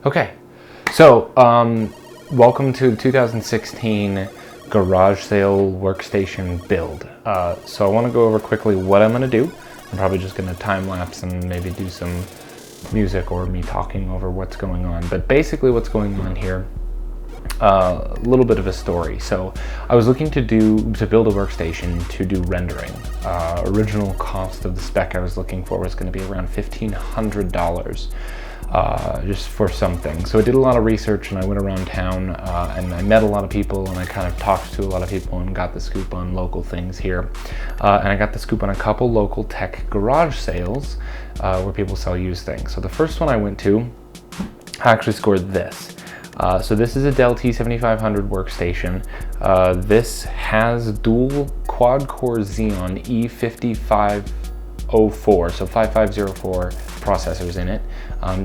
Okay, so welcome to 2016 garage sale workstation build. So I want to go over quickly what I'm going to do. I'm probably just going to time lapse and maybe do some music or me talking over what's going on. But basically what's going on here, a little bit of a story. So I was looking to build a workstation to do rendering. Original cost of the spec I was looking for was going to be around $1,500. Just for something. So I did a lot of research and I went around town and I met a lot of people and I kind of talked to a lot of people and got the scoop on local things here. And I got the scoop on a couple local tech garage sales where people sell used things. So the first one I went to, I actually scored this. So this is a Dell T7500 workstation. This has dual quad-core Xeon E5504, so 5504 processors in it.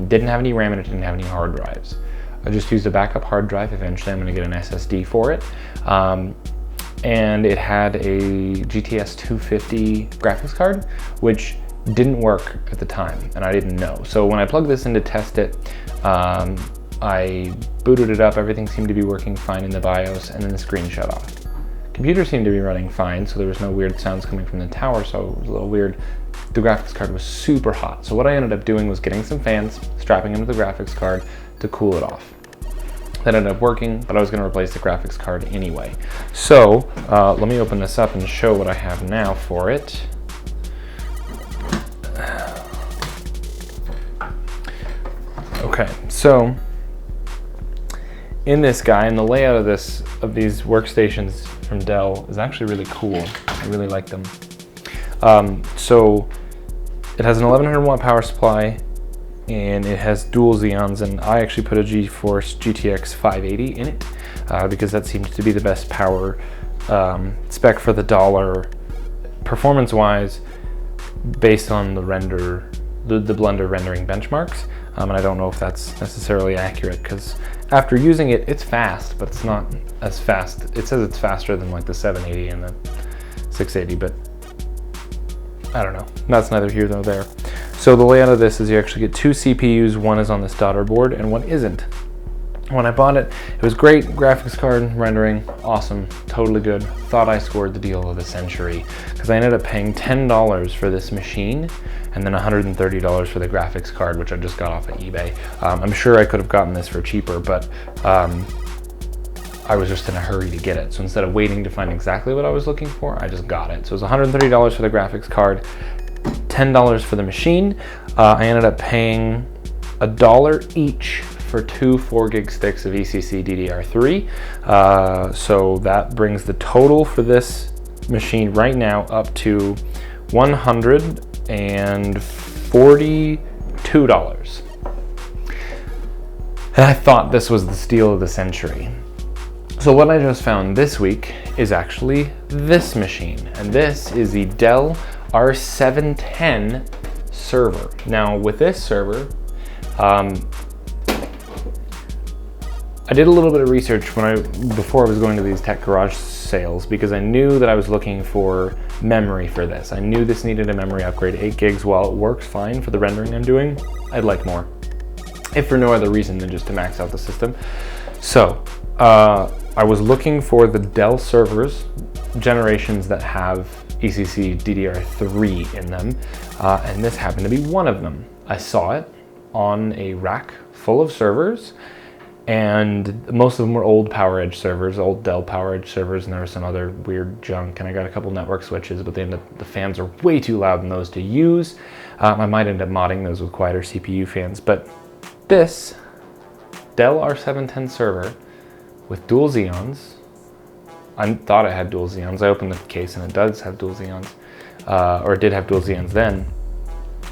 Didn't have any RAM and it didn't have any hard drives. I just used a backup hard drive. Eventually I'm going to get an SSD for it. And it had a GTS 250 graphics card, which didn't work at the time and I didn't know. So when I plugged this in to test it, I booted it up, everything seemed to be working fine in the BIOS, and then the screen shut off. Computer seemed to be running fine, so there was no weird sounds coming from the tower, so it was a little weird. The graphics card was super hot, so what I ended up doing was getting some fans, strapping them to the graphics card to cool it off. That ended up working, but I was going to replace the graphics card anyway. So let me open this up and show what I have now for it. Okay, so in this guy, and the layout of these workstations from Dell is actually really cool. I really like them. So it has an 1100 watt power supply and it has dual Xeons, and I actually put a GeForce GTX 580 in it because that seems to be the best power spec for the dollar performance wise based on the Blender rendering benchmarks. And I don't know if that's necessarily accurate because after using it, it's fast, but it's not as fast. It says it's faster than like the 780 and the 680, but I don't know. That's neither here nor there. So the layout of this is you actually get two CPUs. One is on this daughter board and one isn't. When I bought it, it was great. Graphics card, rendering, awesome, totally good. Thought I scored the deal of the century because I ended up paying $10 for this machine and then $130 for the graphics card, which I just got off of eBay. I'm sure I could have gotten this for cheaper, but I was just in a hurry to get it. So instead of waiting to find exactly what I was looking for, I just got it. So it was $130 for the graphics card, $10 for the machine. I ended up paying $1 each for two 4 gig sticks of ECC DDR3. So that brings the total for this machine right now up to $142. And I thought this was the steal of the century. So what I just found this week is actually this machine, and this is the Dell R710 server. Now with this server, I did a little bit of research before I was going to these tech garage sales because I knew that I was looking for memory for this. I knew this needed a memory upgrade. 8 gigs, while it works fine for the rendering I'm doing, I'd like more. If for no other reason than just to max out the system. So I was looking for the Dell servers, generations that have ECC DDR3 in them, and this happened to be one of them. I saw it on a rack full of servers, and most of them were old PowerEdge servers, old Dell PowerEdge servers, and there was some other weird junk, and I got a couple network switches, but the fans are way too loud in those to use. I might end up modding those with quieter CPU fans, but this Dell R710 server with dual Xeons, I thought it had dual Xeons. I opened the case and it does have dual Xeons, or it did have dual Xeons then,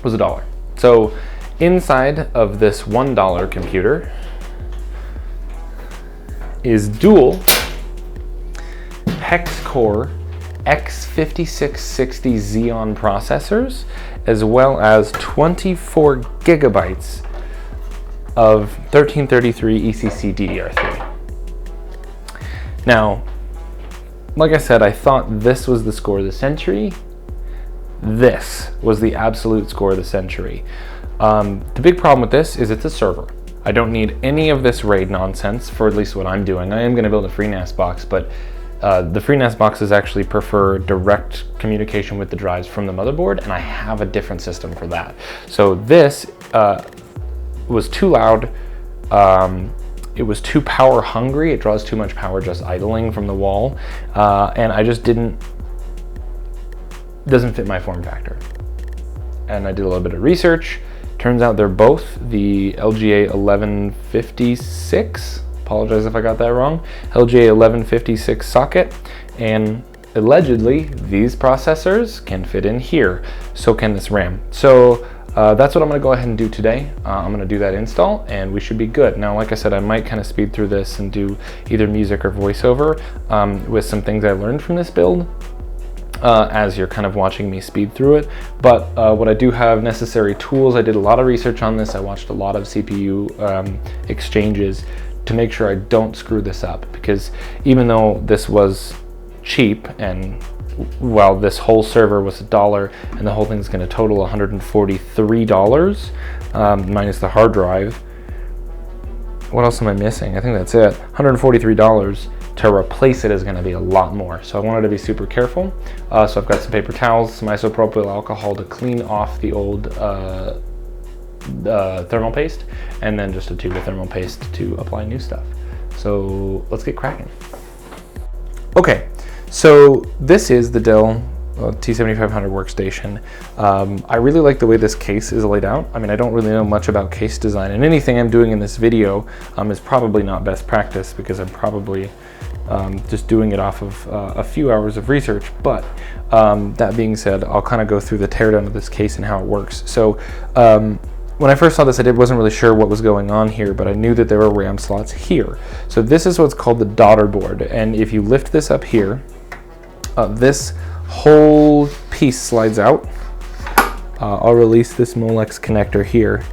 was $1. So inside of this $1 computer is dual hex-core X5660 Xeon processors, as well as 24 gigabytes of 1333 ECC DDR3. Now, like I said, I thought this was the score of the century. This was the absolute score of the century. The big problem with this is it's a server. I don't need any of this RAID nonsense for at least what I'm doing. I am going to build a FreeNAS box, but the FreeNAS boxes actually prefer direct communication with the drives from the motherboard, and I have a different system for that. So this was too loud. It was too power hungry. It draws too much power just idling from the wall, and I just doesn't fit my form factor. And I did a little bit of research. Turns out they're both the LGA 1156. Apologize if I got that wrong. LGA 1156 socket, and allegedly these processors can fit in here. So can this RAM. So that's what I'm going to go ahead and do today. I'm going to do that install, and we should be good. Now, like I said, I might kind of speed through this and do either music or voiceover with some things I learned from this build. As you're kind of watching me speed through it. But what I do have necessary tools, I did a lot of research on this. I watched a lot of CPU exchanges to make sure I don't screw this up, because even though this was cheap, and well, this whole server was $1 and the whole thing's going to total $143 minus the hard drive. What else am I missing? I think that's it. $143. To replace it is going to be a lot more. So I wanted to be super careful. So I've got some paper towels, some isopropyl alcohol to clean off the old thermal paste, and then just a tube of thermal paste to apply new stuff. So let's get cracking. Okay, so this is the Dell T7500 workstation. I really like the way this case is laid out. I mean, I don't really know much about case design, and anything I'm doing in this video is probably not best practice, because I'm probably just doing it off of a few hours of research. But that being said, I'll kind of go through the teardown of this case and how it works. So when I first saw this, I wasn't really sure what was going on here, but I knew that there were RAM slots here. So this is what's called the daughter board, and if you lift this up here, this whole piece slides out. I'll release this Molex connector here.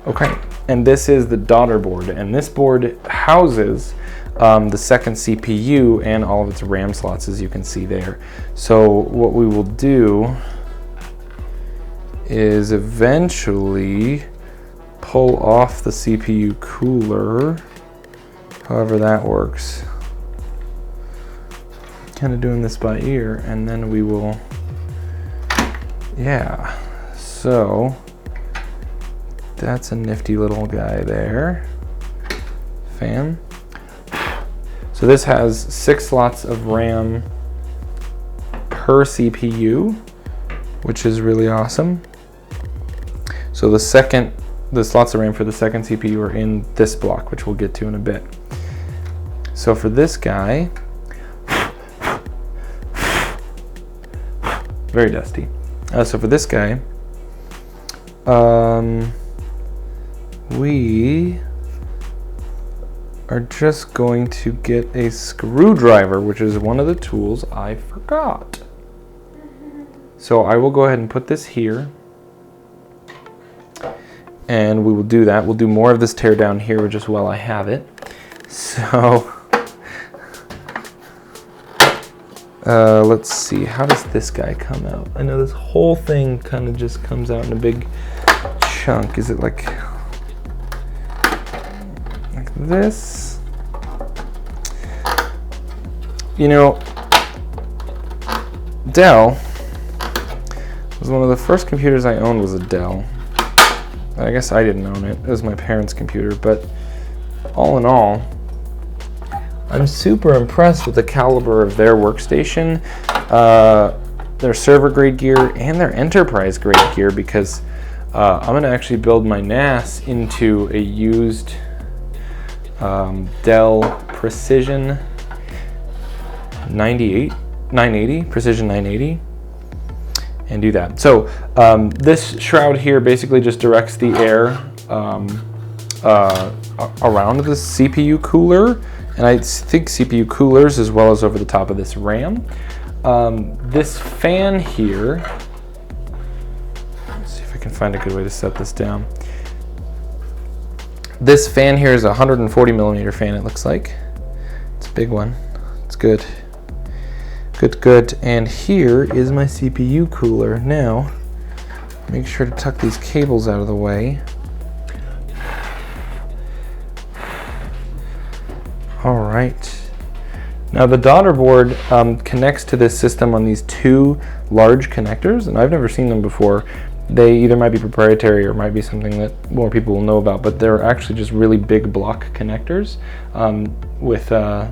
Okay, and this is the daughter board, and this board houses the second CPU and all of its RAM slots, as you can see there. So what we will do is eventually pull off the CPU cooler, however that works. Kind of doing this by ear, and then we will, yeah, so that's a nifty little guy there. Fan. So this has 6 slots of RAM per CPU, which is really awesome. So the slots of RAM for the second CPU are in this block, which we'll get to in a bit. So for this guy, very dusty. So for this guy, we are just going to get a screwdriver, which is one of the tools I forgot. So I will go ahead and put this here, and we will do that. We'll do more of this tear down here just while I have it. So let's see, how does this guy come out? I know this whole thing kind of just comes out in a big chunk. Is it like this? You know, Dell was one of the first computers I owned was a Dell. I guess I didn't own it. It was my parents' computer, but all in all, I'm super impressed with the caliber of their workstation, their server grade gear, and their enterprise grade gear, because I'm going to actually build my NAS into a used Dell Precision 980, Precision 980, and do that. So this shroud here basically just directs the air around the CPU cooler, and I think CPU coolers as well as over the top of this RAM. This fan here, let's see if I can find a good way to set this down. This fan here is a 140 millimeter fan, it looks like. It's a big one. It's good. Good. And here is my CPU cooler. Now, Make sure to tuck these cables out of the way. All right. Now the daughter board connects to this system on these two large connectors, and I've never seen them before. They either might be proprietary or might be something that more people will know about, but they're actually just really big block connectors with the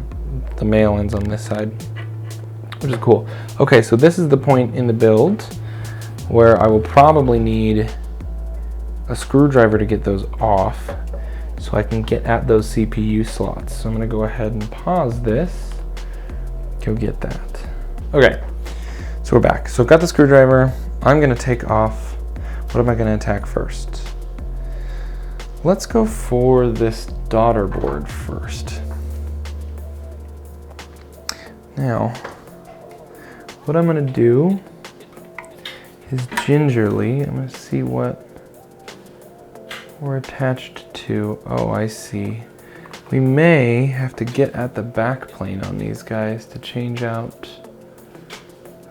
male ends on this side, which is cool. Okay, so this is the point in the build where I will probably need a screwdriver to get those off so I can get at those CPU slots. So I'm gonna go ahead and pause this, go get that. Okay, so we're back. So I've got the screwdriver. I'm gonna take off. What am I gonna attack first? Let's go for this daughter board first. Now, what I'm gonna do is gingerly, I'm gonna see what we're attached to. Oh, I see. We may have to get at the back plane on these guys to change out.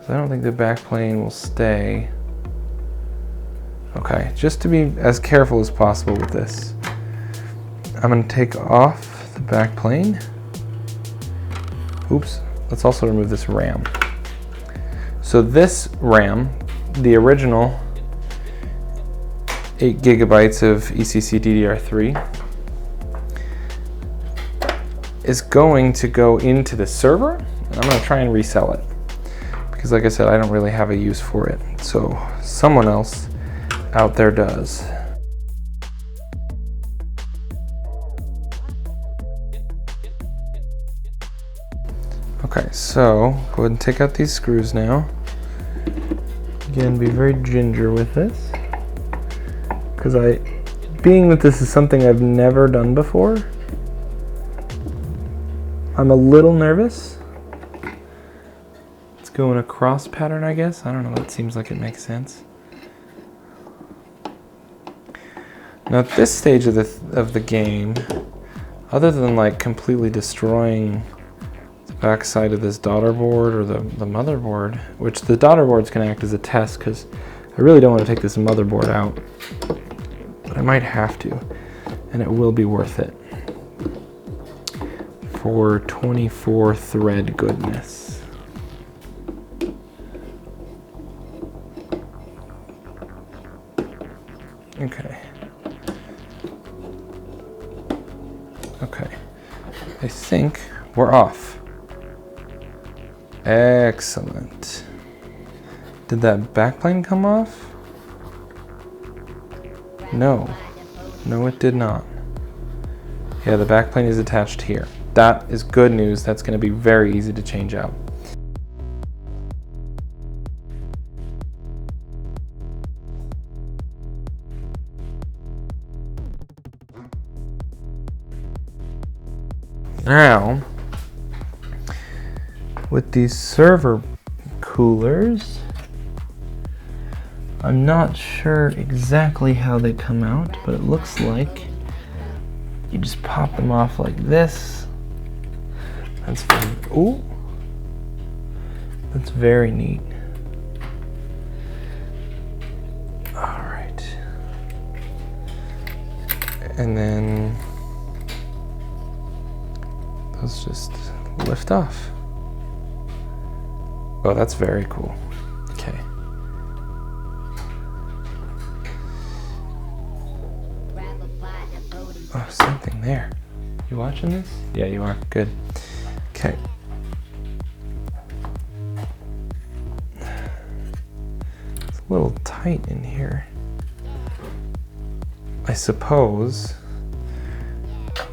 I don't think the back plane will stay. Okay, just to be as careful as possible with this, I'm gonna take off the back plane. Oops, let's also remove this RAM. So this RAM, the original 8 gigabytes of ECC DDR3, is going to go into the server, and I'm gonna try and resell it. Because like I said, I don't really have a use for it. So someone else out there does. Okay, so go ahead and take out these screws now. Again, be very ginger with this, because being that this is something I've never done before, I'm a little nervous. Let's go in a cross pattern, I guess. I don't know, that seems like it makes sense. Now at this stage of the game, other than like completely destroying the backside of this daughter board or the motherboard, which the daughter board's gonna act as a test because I really don't want to take this motherboard out, but I might have to, and it will be worth it for 24 thread goodness. Okay. Okay, I think we're off. Excellent. Did that backplane come off? No. No, it did not. Yeah, the backplane is attached here. That is good news. That's going to be very easy to change out. Now, with these server coolers, I'm not sure exactly how they come out, but it looks like you just pop them off like this. That's very, ooh, that's very neat. All right, and then those just lift off. Oh, that's very cool. Okay. Oh, something there. You watching this? Yeah, you are. Good. Okay. It's a little tight in here. I suppose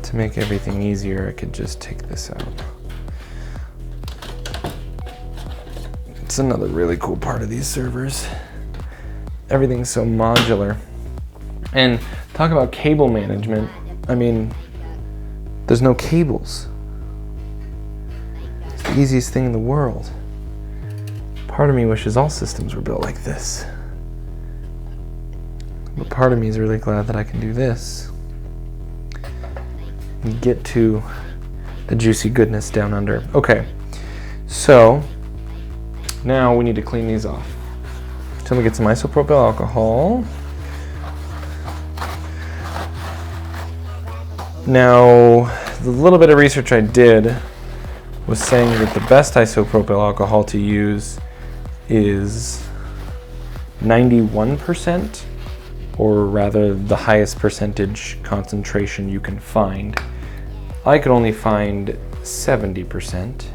to make everything easier, I could just take this out. It's another really cool part of these servers. Everything's so modular. And talk about cable management. I mean, there's no cables. It's the easiest thing in the world. Part of me wishes all systems were built like this. But part of me is really glad that I can do this and get to the juicy goodness down under. Okay, so now we need to clean these off. So So I'm gonna get some isopropyl alcohol. Now, the little bit of research I did was saying that the best isopropyl alcohol to use is 91%, or rather the highest percentage concentration you can find. I could only find 70%,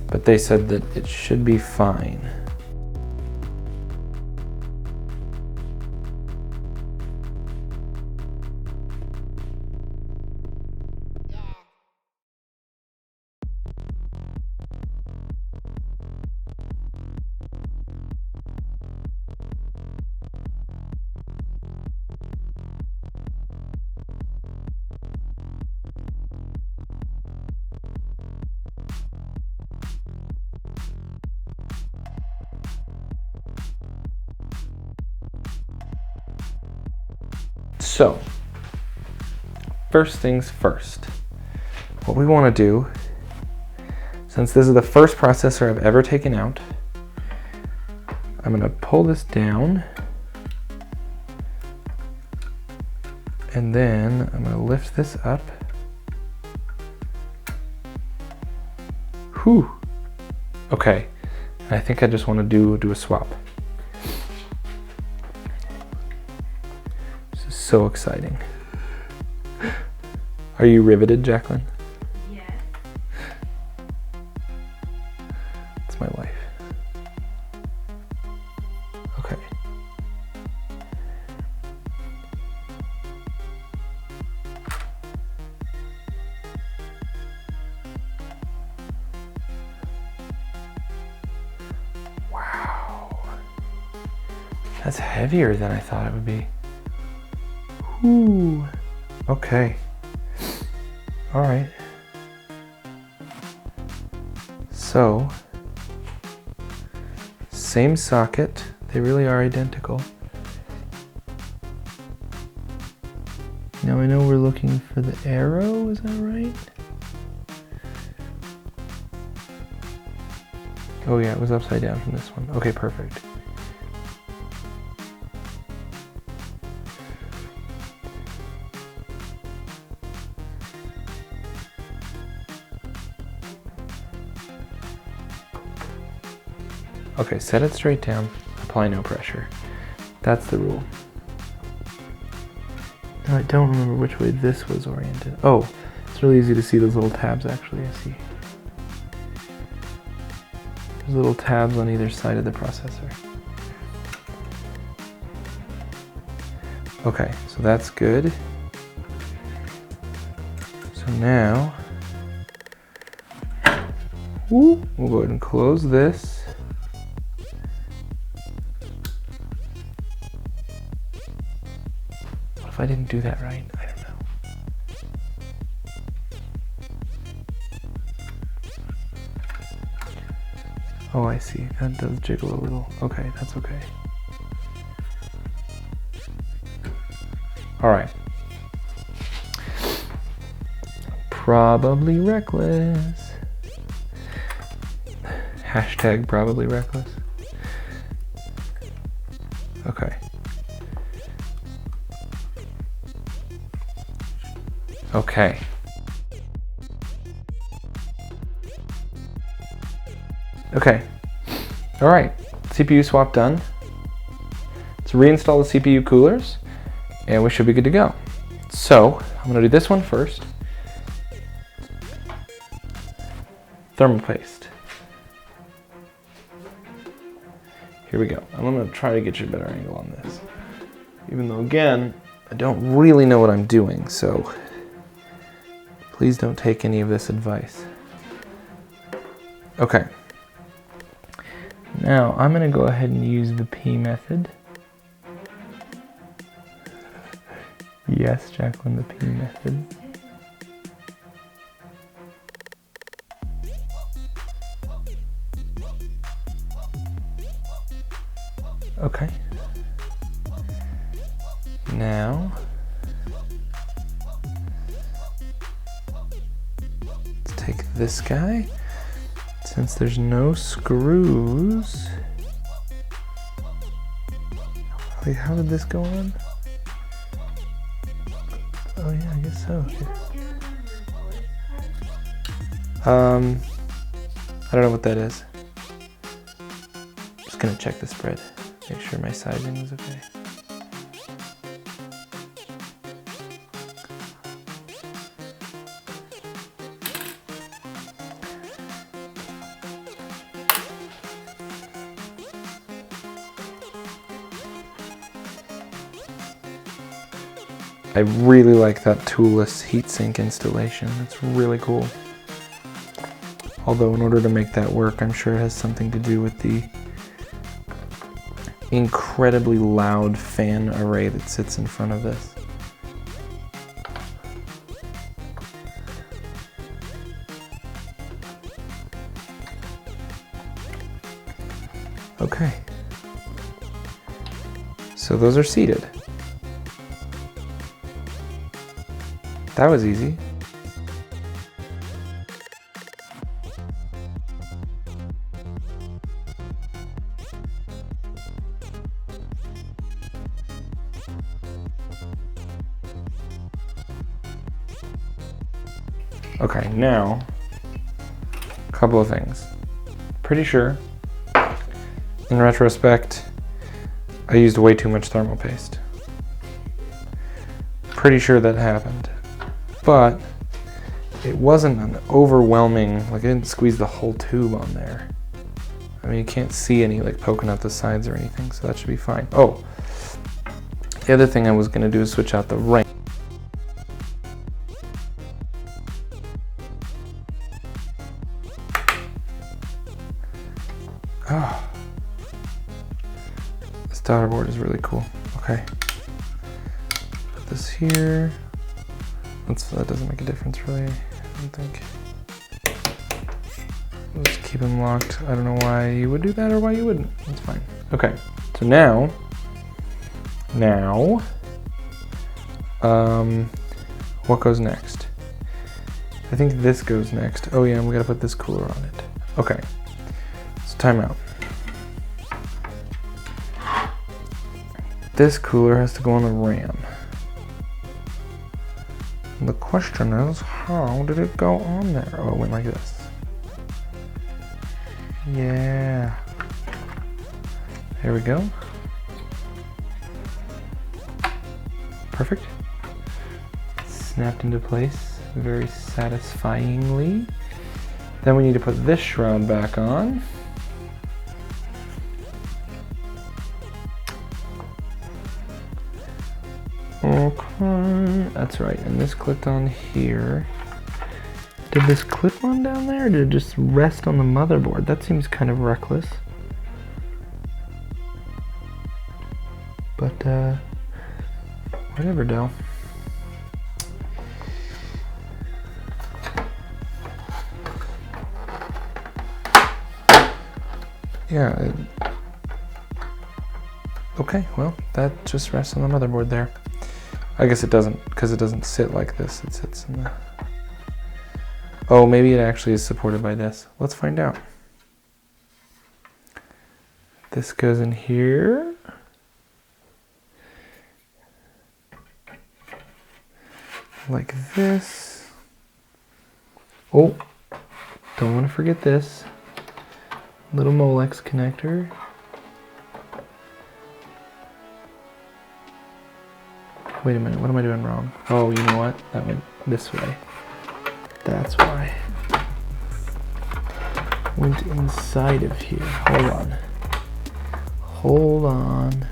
but they said that it should be fine. So, first things first, what we want to do, since this is the first processor I've ever taken out, I'm going to pull this down, and then I'm going to lift this up. Whew. Okay, and I think I just want to do a swap. So exciting. Are you riveted, Jacqueline? Yes. It's my life. Okay. Wow. That's heavier than I thought it would be. Ooh, okay. All right. So, same socket. They really are identical. Now I know we're looking for the arrow, is that right? Oh yeah, it was upside down from this one. Okay, perfect. Okay, set it straight down, apply no pressure. That's the rule. Now I don't remember which way this was oriented. Oh, it's really easy to see those little tabs actually, I see. There's little tabs on either side of the processor. Okay, so that's good. So now, we'll go ahead and close this. If I didn't do that right, I don't know. Oh, I see. That does jiggle a little. Okay, that's okay. All right. Probably reckless. Hashtag probably reckless. Okay. Okay. Okay. All right. CPU swap done. Let's reinstall the CPU coolers, and we should be good to go. So I'm going to do this one first. Thermal paste. Here we go. I'm going to try to get you a better angle on this. Even though, again, I don't really know what I'm doing, so please don't take any of this advice. Okay. Now I'm going to go ahead and use the P method. Yes, Jacqueline, the P method. Okay. Now, let's take this guy. Since there's no screws, Wait, how did this go on? Oh yeah, I guess so. I don't know what that is. Just gonna check the spread, make sure my sizing is okay. I really like that toolless heatsink installation. It's really cool. Although in order to make that work, I'm sure it has something to do with the incredibly loud fan array that sits in front of this. Okay. So those are seated. That was easy. Okay, now, a couple of things. Pretty sure, in retrospect, I used way too much thermal paste. Pretty sure that happened. But it wasn't an overwhelming, like I didn't squeeze the whole tube on there. I mean, you can't see any like poking out the sides or anything, so that should be fine. Oh, the other thing I was gonna do is switch out the range. Oh, this daughter board is really cool. Okay, put this here. That doesn't make a difference really, I don't think. Let's keep them locked. I don't know why you would do that or why you wouldn't. That's fine. Okay, so now, what goes next? I think this goes next. Oh yeah, and we gotta put this cooler on it. Okay, so time out. This cooler has to go on the RAM. The question is, how did it go on there? Oh, it went like this. Yeah. There we go. Perfect. Snapped into place very satisfyingly. Then we need to put this shroud back on. Okay, that's right, and this clipped on here. Did this clip on down there, or did it just rest on the motherboard? That seems kind of reckless. But, whatever, Dell. Yeah. Okay, well, that just rests on the motherboard there. I guess it doesn't, because it doesn't sit like this. It sits in the... Oh, maybe it actually is supported by this. Let's find out. This goes in here. Like this. Oh, don't want to forget this. Little Molex connector. Wait a minute, what am I doing wrong? Oh, you know what? That went this way. That's why. Went inside of here. Hold on. Hold on.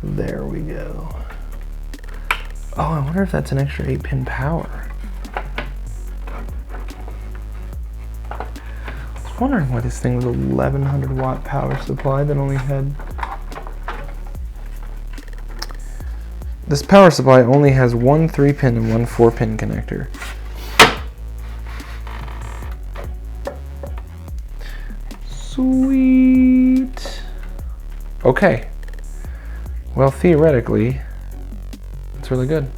There we go. Oh, I wonder if that's an extra 8-pin power. I was wondering why this thing was 1100 watt power supply that only had... This power supply only has one 3-pin and one 4-pin connector. Sweet. Okay. Well, theoretically, it's really good.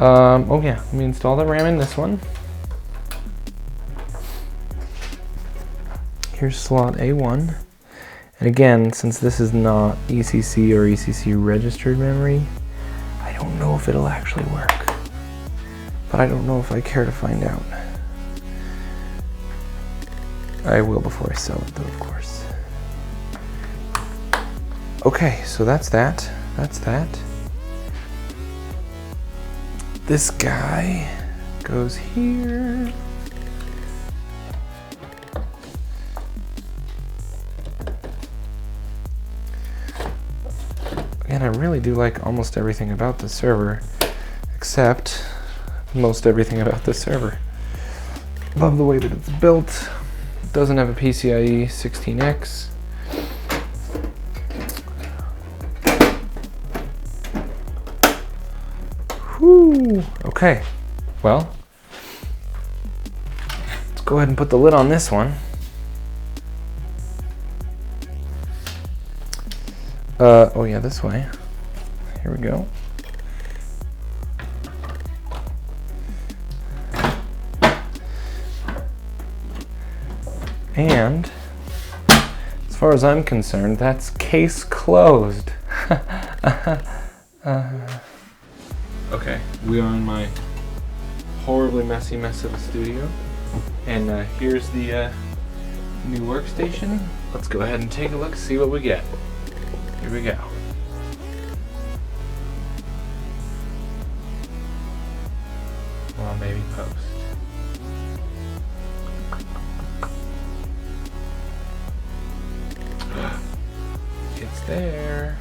Oh yeah, let me install the RAM in this one. Here's slot A1. And again, since this is not ECC or ECC registered memory, I don't know if it'll actually work. But I don't know if I care to find out. I will before I sell it though, of course. Okay, so that's that. That's that. This guy goes here. Again, I really do like almost everything about the server, except most everything about the server. Love the way that it's built. It doesn't have a PCIe 16X. Whew. Okay, well, let's go ahead and put the lid on this one. Oh yeah, this way. Here we go. And as far as I'm concerned, that's case closed. Okay, we are in my horribly messy mess of a studio. And here's the new workstation. Let's go ahead and take a look, see what we get. Here we go. Well, maybe post. It's there.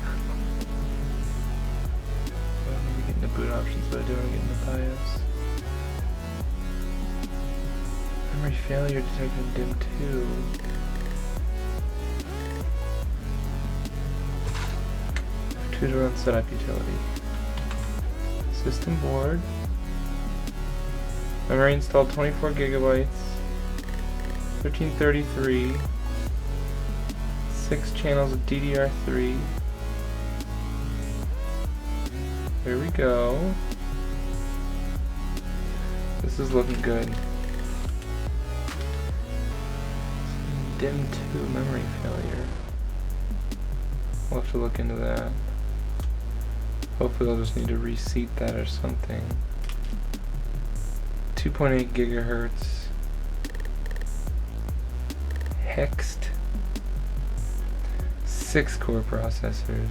Well, I'm getting the boot options, but I do want to get in the BIOS. Memory failure detected DIMM 2. Tutorial setup utility. System board. Memory installed 24 gigabytes. 1333. 6 channels of DDR3. There we go. This is looking good. DIMM 2 memory failure. We'll have to look into that. Hopefully I'll just need to reseat that or something. 2.8 gigahertz. Hexed. 6 core processors.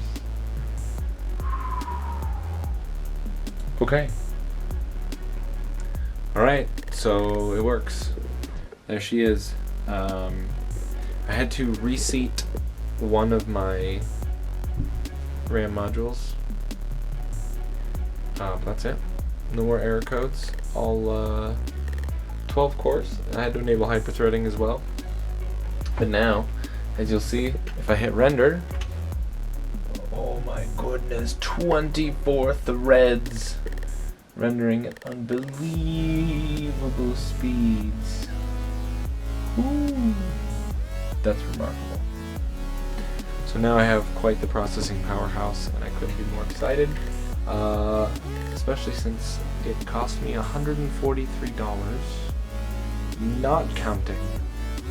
Okay. Alright, so it works. There she is. I had to reseat one of my RAM modules. That's it. No more error codes. All 12 cores. I had to enable hyperthreading as well. But now, as you'll see, if I hit render, oh my goodness, 24 threads rendering at unbelievable speeds. Ooh, that's remarkable. So now I have quite the processing powerhouse, and I couldn't be more excited. Especially since it cost me $143, not counting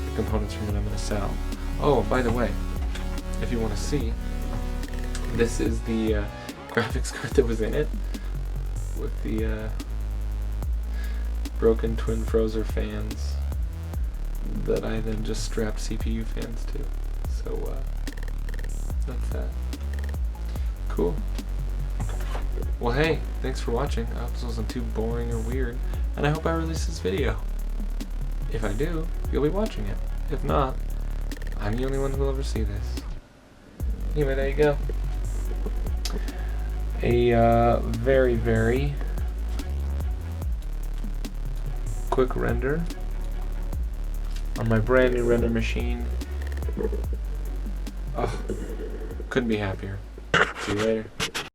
the components from it I'm going to sell. Oh, by the way, if you want to see, this is the graphics card that was in it, with the broken twin Frozer fans that I then just strapped CPU fans to. So that's that. Cool. Well, hey, thanks for watching. I hope this wasn't too boring or weird, and I hope I release this video. If I do, you'll be watching it. If not, I'm the only one who will ever see this. Anyway, there you go. A very, very quick render on my brand new render machine. Oh, couldn't be happier. See you later.